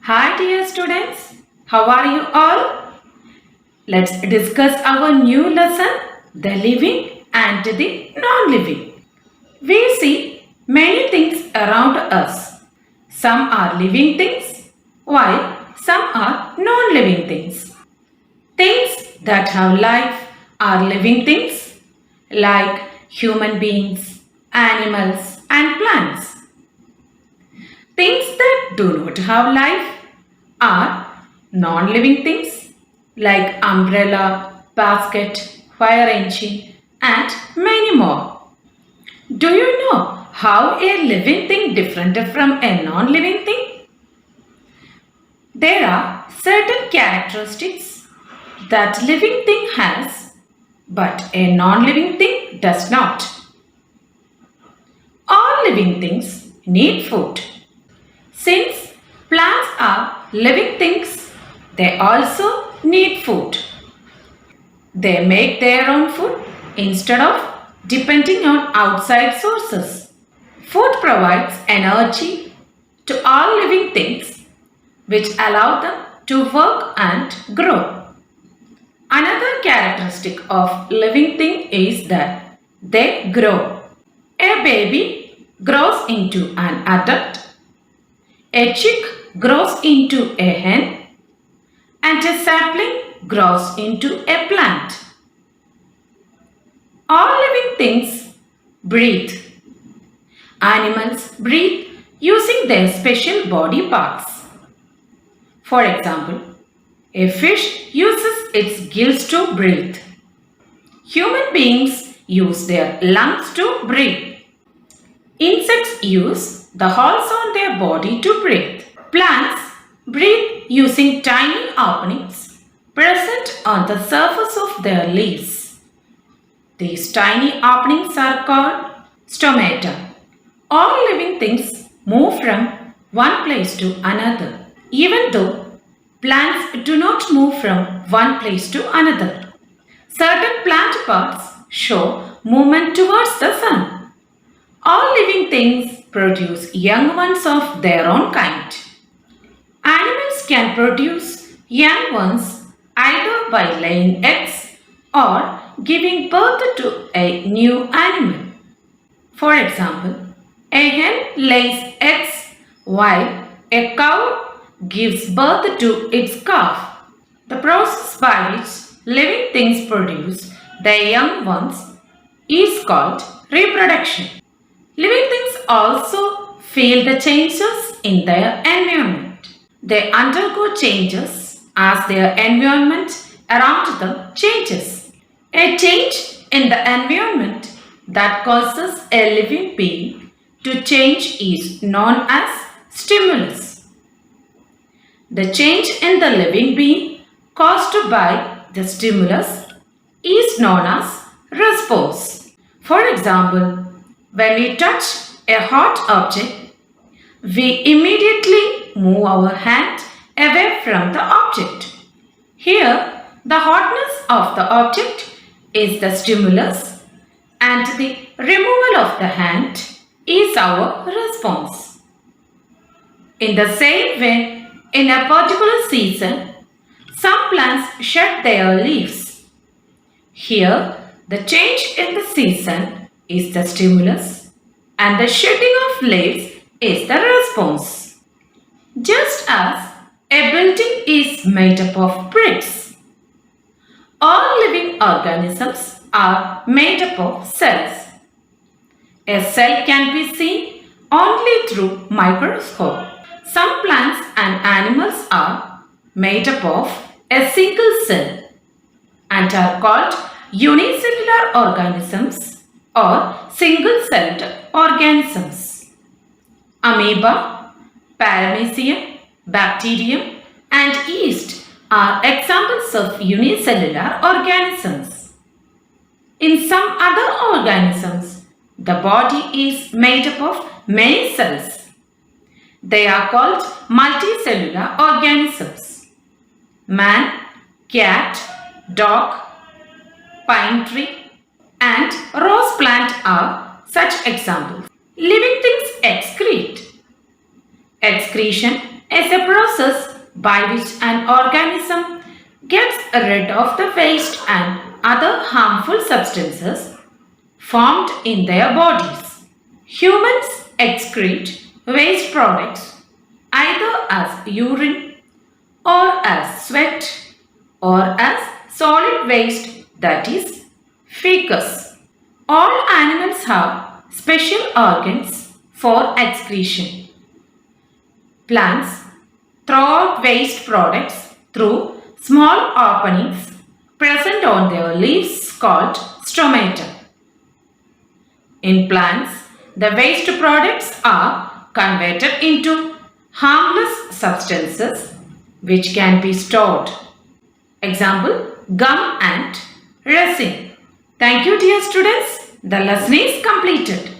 Hi dear students, how are you all? Let's discuss our new lesson, the living and the non-living. We see many things around us. Some are living things while some are non-living things. Things that have life are living things like human beings, animals and plants. Things that do not have life are non-living things like umbrella, basket, fire engine and many more. Do you know how a living thing different from a non-living thing? There are certain characteristics that living thing has but a non-living thing does not. All living things need food. Since plants are living things, they also need food. They make their own food instead of depending on outside sources. Food provides energy to all living things, which allow them to work and grow. Another characteristic of living thing is that they grow. A baby grows into an adult. A chick grows into a hen and a sapling grows into a plant. All living things breathe. Animals breathe using their special body parts. For example, a fish uses its gills to breathe. Human beings use their lungs to breathe. Insects use the holes on their body to breathe. Plants breathe using tiny openings present on the surface of their leaves. These tiny openings are called stomata. All living things move from one place to another, even though plants do not move from one place to another. Certain plant parts show movement towards the sun. All living things produce young ones of their own kind. Animals can produce young ones either by laying eggs or giving birth to a new animal. For example, a hen lays eggs while a cow gives birth to its calf. The process by which living things produce their young ones is called reproduction. Living things also feel the changes in their environment. They undergo changes as their environment around them changes. A change in the environment that causes a living being to change is known as stimulus. The change in the living being caused by the stimulus is known as response. For example, when we touch a hot object, we immediately move our hand away from the object. Here, the hotness of the object is the stimulus and the removal of the hand is our response. In the same way, in a particular season, some plants shed their leaves. Here, the change in the season is the stimulus and the shedding of leaves is the response. Just as a building is made up of bricks, all living organisms are made up of cells. A cell can be seen only through microscope. Some plants and animals are made up of a single cell and are called unicellular organisms or single-celled organisms. Amoeba, paramecium, bacterium and yeast are examples of unicellular organisms. In some other organisms, the body is made up of many cells. They are called multicellular organisms. Man, cat, dog, pine tree and rose plant are such examples. Living things excrete. Excretion is a process by which an organism gets rid of the waste and other harmful substances formed in their bodies. Humans excrete waste products either as urine or as sweat or as solid waste, that is feces. All animals have special organs for excretion. Plants throw out waste products through small openings present on their leaves called stomata. In plants, the waste products are converted into harmless substances which can be stored. Example, gum and resin. Thank you, dear students. The lesson is completed.